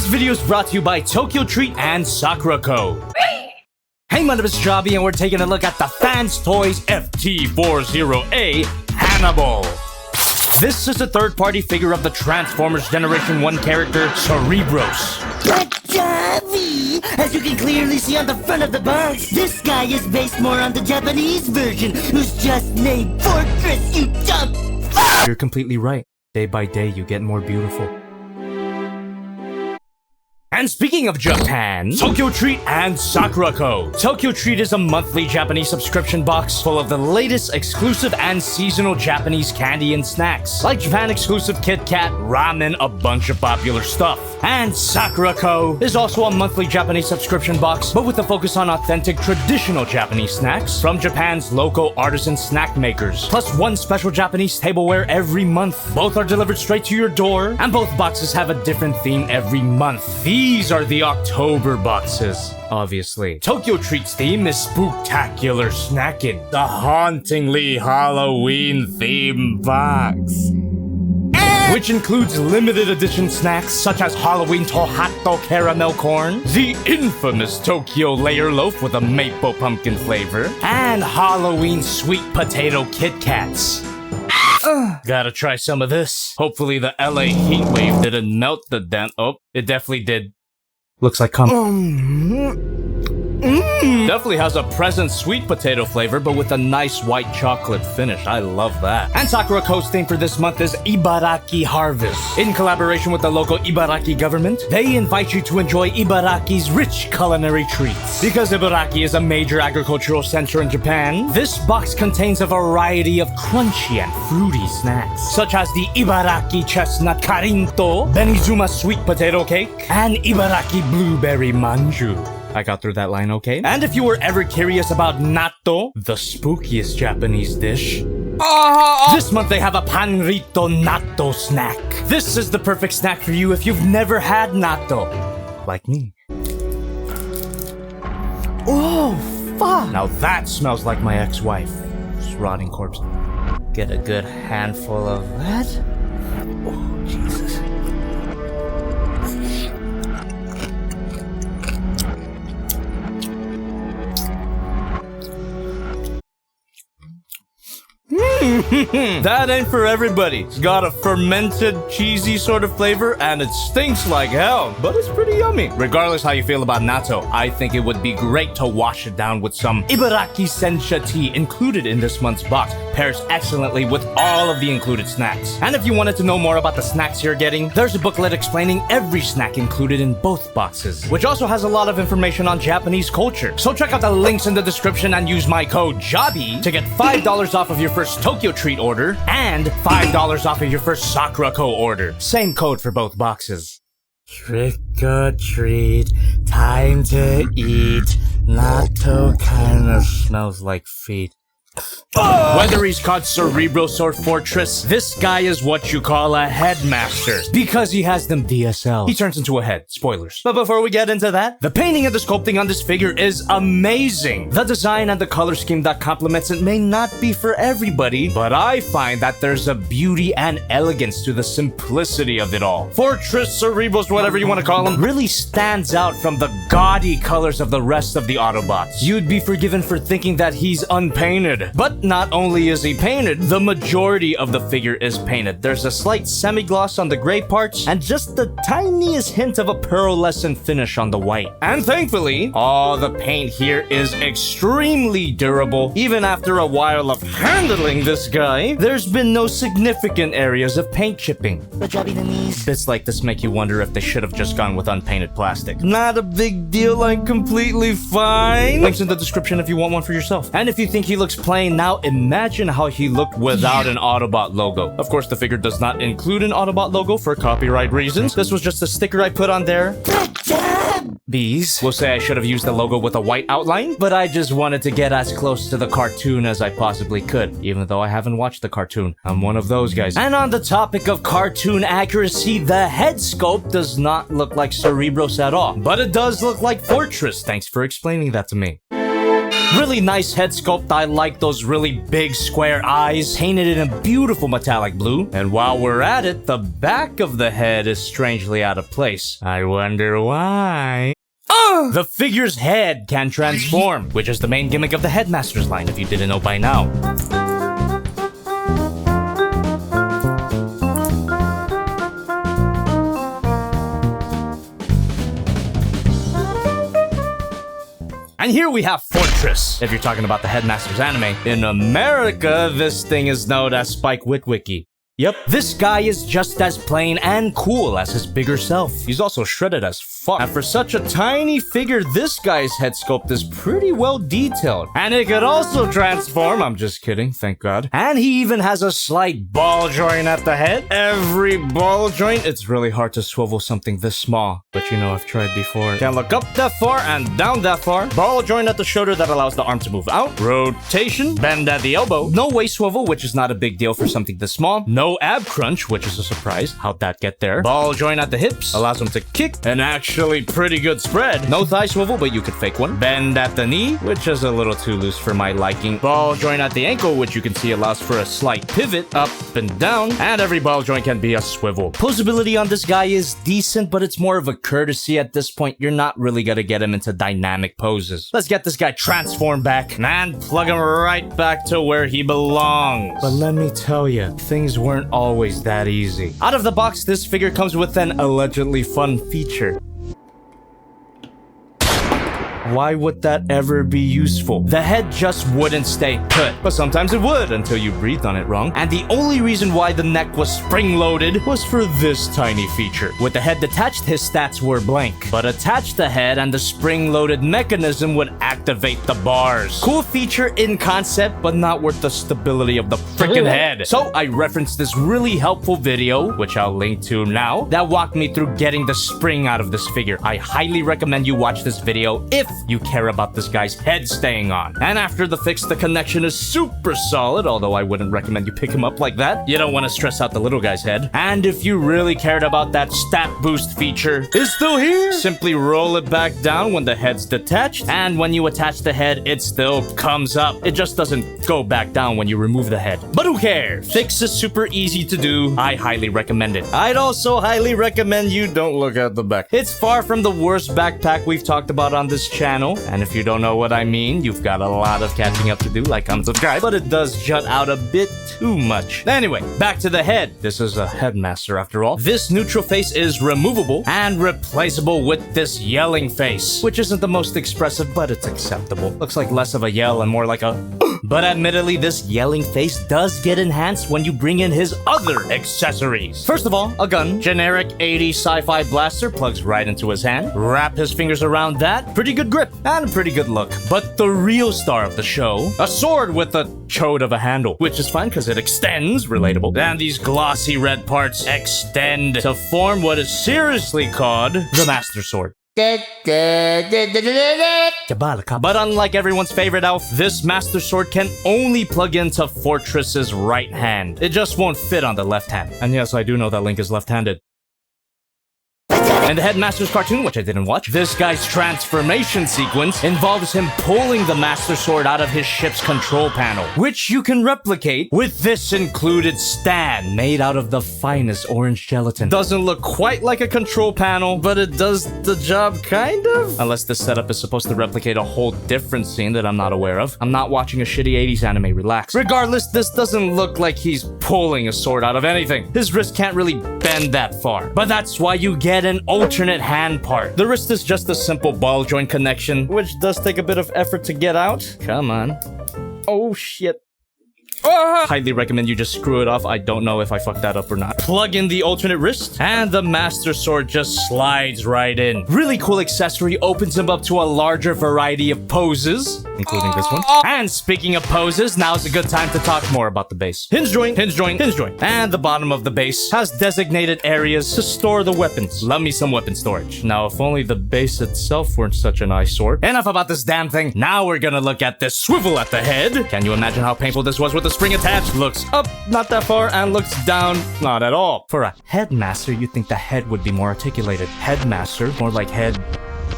This video is brought to you by Tokyo Treat and Sakura Co. Hey, my name is Jobby, and we're taking a look at the Fans Toys FT40A Hannibal. This is a third-party figure of the Transformers Generation 1 character, Cerebros. But Jobby, as you can clearly see on the front of the box, this guy is based more on the Japanese version, who's just named Fortress, you dumb f***. You're completely right. Day by day, you get more beautiful. And speaking of Japan, Tokyo Treat and Sakura Co. Tokyo Treat is a monthly Japanese subscription box full of the latest exclusive and seasonal Japanese candy and snacks, like Japan-exclusive Kit Kat, ramen, a bunch of popular stuff. And Sakura Co. is also a monthly Japanese subscription box, but with a focus on authentic traditional Japanese snacks from Japan's local artisan snack makers, plus one special Japanese tableware every month. Both are delivered straight to your door, and both boxes have a different theme every month. These are the October boxes, obviously. Tokyo Treat's theme is Spooktacular Snackin', the hauntingly Halloween-themed box, which includes limited edition snacks such as Halloween Tohato Caramel Corn, the infamous Tokyo Layer Loaf with a maple pumpkin flavor, and Halloween Sweet Potato Kit Kats. Gotta try some of this. Hopefully the LA heat wave didn't melt the dent. Oh, it definitely did. Looks like Definitely has a present sweet potato flavor, but with a nice white chocolate finish. I love that. And Sakura Co.'s theme for this month is Ibaraki Harvest. In collaboration with the local Ibaraki government, they invite you to enjoy Ibaraki's rich culinary treats. Because Ibaraki is a major agricultural center in Japan, this box contains a variety of crunchy and fruity snacks, such as the Ibaraki Chestnut Karinto, Benizuma Sweet Potato Cake, and Ibaraki Blueberry Manju. I got through that line okay. And if you were ever curious about natto, the spookiest Japanese dish, this month they have a panrito natto snack. This is the perfect snack for you if you've never had natto, like me. Oh, fuck! Now that smells like my ex-wife. Just rotting corpse. Get a good handful of that. Oh, Jesus. That ain't for everybody. It's got a fermented, cheesy sort of flavor, and it stinks like hell, but it's pretty yummy. Regardless how you feel about natto, I think it would be great to wash it down with some Ibaraki Sencha tea included in this month's box. Pairs excellently with all of the included snacks. And if you wanted to know more about the snacks you're getting, there's a booklet explaining every snack included in both boxes, which also has a lot of information on Japanese culture. So check out the links in the description and use my code JOBBY to get $5 off of your first Tokyo Treat order and $5 off of your first Sakura Co order. Same code for both boxes. Trick or treat, time to eat. Natto kinda smells like feet. Whether he's called Cerebros or Fortress, this guy is what you call a Headmaster, because he has them DSL. He turns into a head. Spoilers. But before we get into that, the painting and the sculpting on this figure is amazing. The design and the color scheme that complements it may not be for everybody, but I find that there's a beauty and elegance to the simplicity of it all. Fortress, Cerebros, whatever you want to call him, really stands out from the gaudy colors of the rest of the Autobots. You'd be forgiven for thinking that he's unpainted. But not only is he painted, the majority of the figure is painted. There's a slight semi-gloss on the gray parts, and just the tiniest hint of a pearlescent finish on the white. And thankfully, all the paint here is extremely durable. Even after a while of handling this guy, there's been no significant areas of paint chipping. But Jobby the knees. Bits like this make you wonder if they should have just gone with unpainted plastic. Not a big deal, I'm completely fine. Links in the description if you want one for yourself. And if you think he looks plain, now imagine how he looked without an Autobot logo. Of course, the figure does not include an Autobot logo for copyright reasons. This was just a sticker I put on there. Bees will say I should have used the logo with a white outline, but I just wanted to get as close to the cartoon as I possibly could, even though I haven't watched the cartoon. I'm one of those guys. And on the topic of cartoon accuracy, the head sculpt does not look like Cerebros at all, but it does look like Fortress. Thanks for explaining that to me. Really nice head sculpt. I like those really big square eyes, painted in a beautiful metallic blue. And while we're at it, the back of the head is strangely out of place. I wonder why. The figure's head can transform, which is the main gimmick of the Headmaster's line if you didn't know by now. And here we have Fortress, if you're talking about the Headmaster's anime. In America, this thing is known as Spike Witwicky. Yep, this guy is just as plain and cool as his bigger self. He's also shredded as fuck. And for such a tiny figure, this guy's head sculpt is pretty well detailed. And it could also transform. I'm just kidding, thank God. And he even has a slight ball joint at the head. Every ball joint, it's really hard to swivel something this small. But you know, I've tried before. Can't look up that far and down that far. Ball joint at the shoulder that allows the arm to move out. Rotation, bend at the elbow. No waist swivel, which is not a big deal for something this small. No ab crunch, which is a surprise. How'd that get there? Ball joint at the hips, allows him to kick. An actually pretty good spread. No thigh swivel, but you could fake one. Bend at the knee, which is a little too loose for my liking. Ball joint at the ankle, which you can see allows for a slight pivot, up and down. And every ball joint can be a swivel. Posability on this guy is decent, but it's more of a courtesy at this point. You're not really gonna get him into dynamic poses. Let's get this guy transformed back and plug him right back to where he belongs. But let me tell you, things weren't always that easy. Out of the box, this figure comes with an allegedly fun feature. Why would that ever be useful? The head just wouldn't stay put. But sometimes it would until you breathed on it wrong. And the only reason why the neck was spring-loaded was for this tiny feature. With the head detached, his stats were blank. But attach the head and the spring-loaded mechanism would activate the bars. Cool feature in concept, but not worth the stability of the freaking head. So I referenced this really helpful video, which I'll link to now, that walked me through getting the spring out of this figure. I highly recommend you watch this video if you care about this guy's head staying on. And after the fix, the connection is super solid, although I wouldn't recommend you pick him up like that. You don't want to stress out the little guy's head. And if you really cared about that stat boost feature, it's still here. Simply roll it back down when the head's detached, and when you attach the head, it still comes up. It just doesn't go back down when you remove the head. But who cares? Fix is super easy to do. I highly recommend it. I'd also highly recommend you don't look at the back. It's far from the worst backpack we've talked about on this channel. And if you don't know what I mean, you've got a lot of catching up to do, like, comment, subscribe, but it does jut out a bit too much. Anyway, back to the head. This is a Headmaster after all. This neutral face is removable and replaceable with this yelling face, which isn't the most expressive, but it's acceptable. Looks like less of a yell and more like a but admittedly, this yelling face does get enhanced when you bring in his other accessories. First of all, a gun. Generic 80s sci-fi blaster plugs right into his hand. Wrap his fingers around that. Pretty good grip and a pretty good look. But the real star of the show, a sword with a chode of a handle, which is fine because it extends, relatable. And these glossy red parts extend to form what is seriously called the Master Sword. But unlike everyone's favorite elf, this Master Sword can only plug into Fortress's right hand. It just won't fit on the left hand. And yes, I do know that Link is left-handed. In the Headmaster's cartoon, which I didn't watch, this guy's transformation sequence involves him pulling the Master Sword out of his ship's control panel, which you can replicate with this included stand made out of the finest orange gelatin. Doesn't look quite like a control panel, but it does the job kind of. Unless this setup is supposed to replicate a whole different scene that I'm not aware of. I'm not watching a shitty 80s anime, relax. Regardless, this doesn't look like he's pulling a sword out of anything. His wrist can't really bend that far. But that's why you get an alternate hand part. The wrist is just a simple ball joint connection, which does take a bit of effort to get out. Come on. Oh shit. Highly recommend you just screw it off. I don't know if I fucked that up or not. Plug in the alternate wrist, and the Master Sword just slides right in. Really cool accessory, opens him up to a larger variety of poses, including this one. And speaking of poses, now's a good time to talk more about the base. Hinge joint, hinge joint, hinge joint. And the bottom of the base has designated areas to store the weapons. Love me some weapon storage. Now, if only the base itself weren't such an eyesore. Enough about this damn thing. Now we're gonna look at this swivel at the head. Can you imagine how painful this was with the spring attached? Looks up, not that far, and looks down, not at all. For a Headmaster, you'd think the head would be more articulated. Headmaster, more like head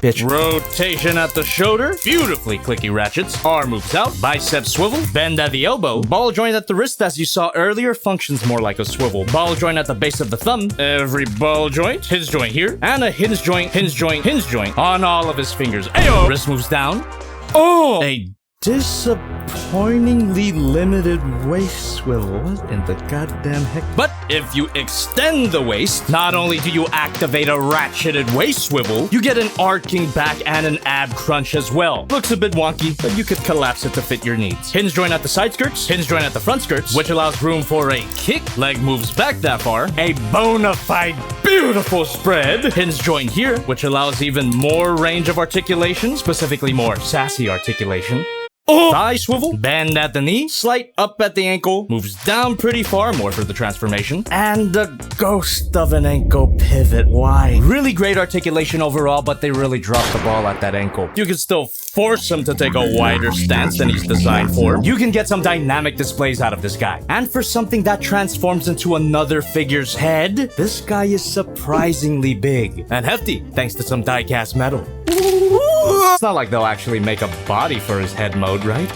bitch. Rotation at the shoulder. Beautifully clicky ratchets. Arm moves out. Bicep swivel. Bend at the elbow. Ball joint at the wrist, as you saw earlier, functions more like a swivel. Ball joint at the base of the thumb. Every ball joint. Hinge joint here. And a hinge joint, hinge joint, hinge joint on all of his fingers. Ayo! Wrist moves down. Oh! A disappointingly limited waist swivel. What in the goddamn heck? But if you extend the waist, not only do you activate a ratcheted waist swivel, you get an arcing back and an ab crunch as well. Looks a bit wonky, but you could collapse it to fit your needs. Hinge joint at the side skirts, hinge joint at the front skirts, which allows room for a kick. Leg moves back that far. A bona fide beautiful spread. Hinge joint here, which allows even more range of articulation, specifically more sassy articulation. Oh! Thigh swivel, bend at the knee, slight up at the ankle, moves down pretty far, more for the transformation, and a ghost of an ankle pivot wide. Really great articulation overall, but they really dropped the ball at that ankle. You can still force him to take a wider stance than he's designed for. You can get some dynamic displays out of this guy. And for something that transforms into another figure's head, this guy is surprisingly big and hefty, thanks to some die-cast metal. It's not like they'll actually make a body for his head mode, right?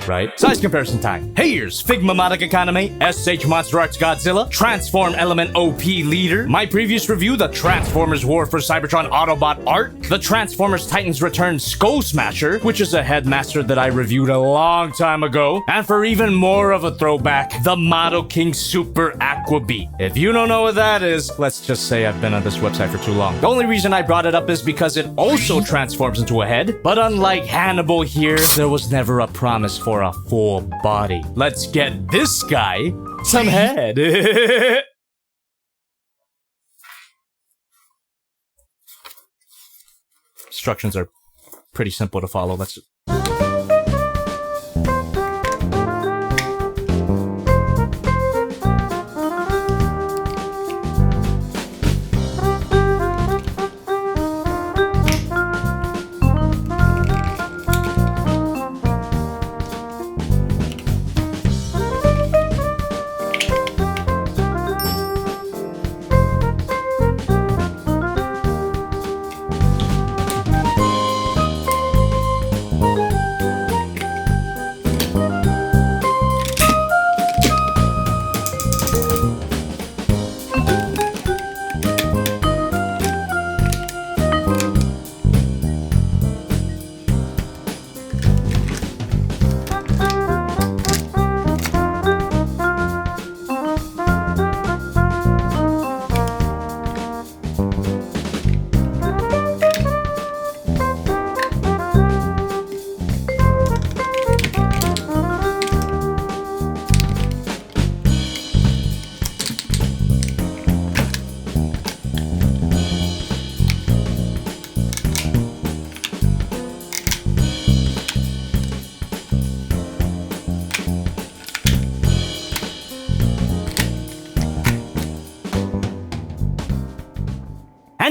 Right? Size comparison time. Here's Figma-matic Economy, SH Monster Arts Godzilla, Transform Element OP Leader, my previous review, the Transformers War for Cybertron Autobot Art, the Transformers Titans Return Skull Smasher, which is a Headmaster that I reviewed a long time ago, and for even more of a throwback, the Model King Super Aqua Beat. If you don't know what that is, let's just say I've been on this website for too long. The only reason I brought it up is because it also transforms into a head, but unlike Hannibal here, there was never a promise for a full body. Let's get this guy some head. Instructions are pretty simple to follow. Let's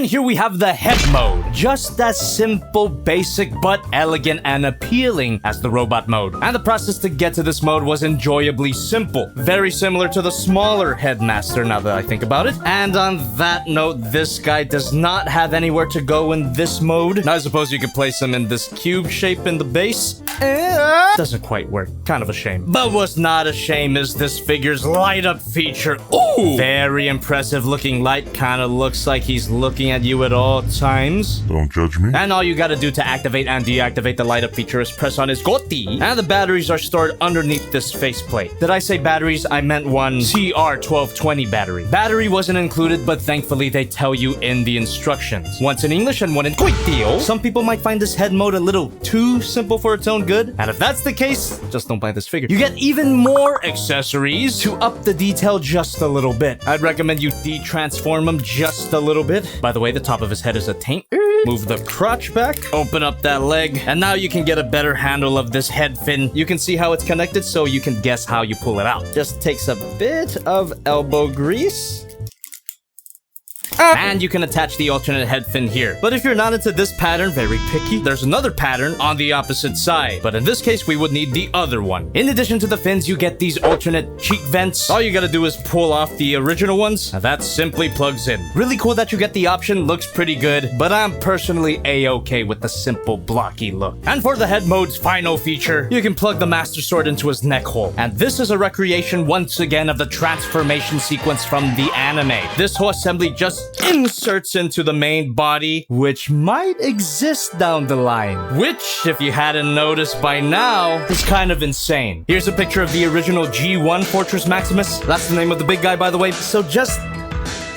And here we have the head mode. Just as simple, basic, but elegant and appealing as the robot mode. And the process to get to this mode was enjoyably simple. Very similar to the smaller Headmaster, now that I think about it. And on that note, this guy does not have anywhere to go in this mode. Now, I suppose you could place him in this cube shape in the base. Doesn't quite work. Kind of a shame. But what's not a shame is this figure's light up feature. Ooh! Very impressive looking light. Kind of looks like he's looking at you at all times. Don't judge me. And all you gotta do to activate and deactivate the light up feature is press on his goatee. And the batteries are stored underneath this faceplate. Did I say batteries? I meant one CR1220 battery. Battery wasn't included, but thankfully they tell you in the instructions. Once in English and one in Quitio. Some people might find this head mode a little too simple for its own good. And if that's the case, just don't buy this figure. You get even more accessories to up the detail just a little bit. I'd recommend you de-transform him just a little bit. By the way, the top of his head is a taint. Move the crotch back, open up that leg, and now you can get a better handle of this head fin. You can see how it's connected, so you can guess how you pull it out. Just takes a bit of elbow grease. And you can attach the alternate head fin here. But if you're not into this pattern, very picky, there's another pattern on the opposite side. But in this case, we would need the other one. In addition to the fins, you get these alternate cheek vents. All you gotta do is pull off the original ones. That simply plugs in. Really cool that you get the option, looks pretty good, but I'm personally a-okay with the simple blocky look. And for the head mode's final feature, you can plug the Master Sword into his neck hole. And this is a recreation once again of the transformation sequence from the anime. This whole assembly just inserts into the main body, which might exist down the line. Which, if you hadn't noticed by now, is kind of insane. Here's a picture of the original G1 Fortress Maximus. That's the name of the big guy, by the way. So just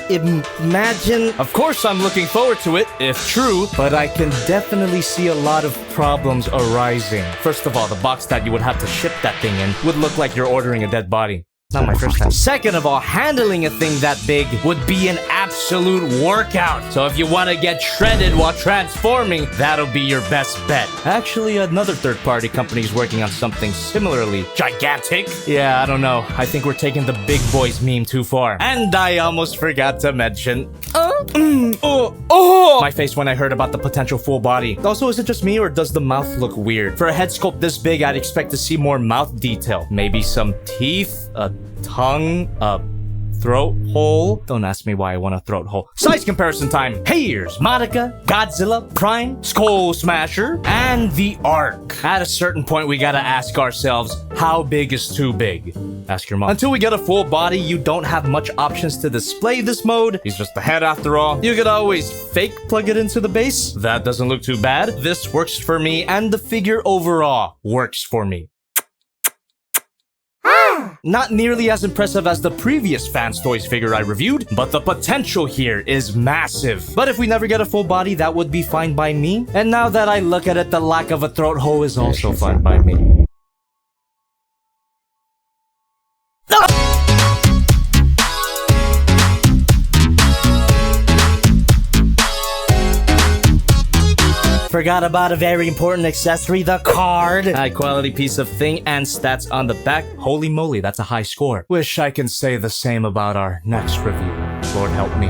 imagine. Of course, I'm looking forward to it, if true, but I can definitely see a lot of problems arising. First of all, the box that you would have to ship that thing in would look like you're ordering a dead body. Not my first time. Second of all, handling a thing that big would be an absolute workout. So if you want to get shredded while transforming, that'll be your best bet. Actually, another third-party company is working on something similarly gigantic. Yeah, I don't know. I think we're taking the big boys meme too far. And I almost forgot to mention... my face when I heard about the potential full body. Also, is it just me or does the mouth look weird? For a head sculpt this big, I'd expect to see more mouth detail. Maybe some teeth, a tongue, a throat hole. Don't ask me why I want a throat hole. Size comparison time. Here's Monica, Godzilla, Prime, Skull Smasher, and the Ark. At a certain point, we gotta ask ourselves, how big is too big? Ask your mom. Until we get a full body, you don't have much options to display this mode. He's just the head after all. You could always fake plug it into the base. That doesn't look too bad. This works for me, and the figure overall works for me. Not nearly as impressive as the previous FansToys figure I reviewed, but the potential here is massive. But if we never get a full body, that would be fine by me. And now that I look at it, the lack of a throat hole is also fine by me. Forgot about a very important accessory, the card. High quality piece of thing and stats on the back. Holy moly, that's a high score. Wish I can say the same about our next review. Lord help me.